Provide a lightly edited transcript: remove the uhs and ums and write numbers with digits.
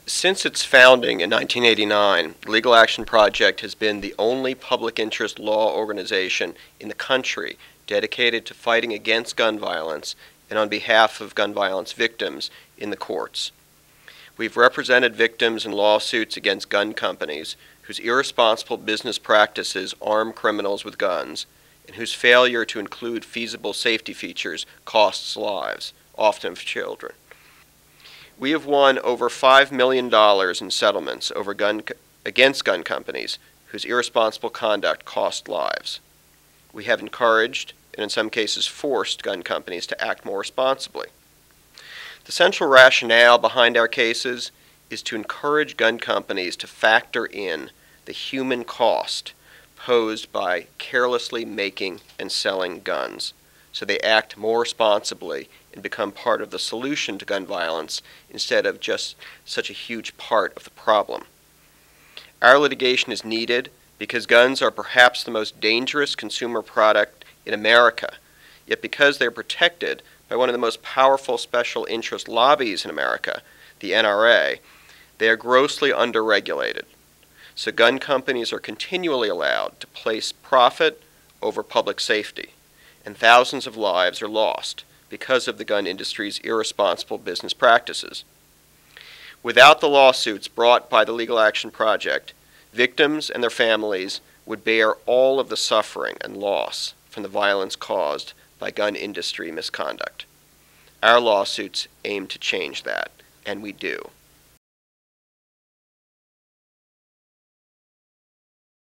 Since its founding in 1989, the Legal Action Project has been the only public interest law organization in the country dedicated to fighting against gun violence and on behalf of gun violence victims in the courts. We've represented victims in lawsuits against gun companies whose irresponsible business practices arm criminals with guns and whose failure to include feasible safety features costs lives, often of children. We have won over $5 million in settlements against gun companies whose irresponsible conduct cost lives. We have encouraged, and in some cases forced, gun companies to act more responsibly. The central rationale behind our cases is to encourage gun companies to factor in the human cost posed by carelessly making and selling guns, so they act more responsibly and become part of the solution to gun violence instead of just such a huge part of the problem. Our litigation is needed because guns are perhaps the most dangerous consumer product in America, yet because they are protected by one of the most powerful special interest lobbies in America, the NRA, they are grossly underregulated. So gun companies are continually allowed to place profit over public safety, and thousands of lives are lost because of the gun industry's irresponsible business practices. Without the lawsuits brought by the Legal Action Project, victims and their families would bear all of the suffering and loss from the violence caused by gun industry misconduct. Our lawsuits aim to change that, and we do.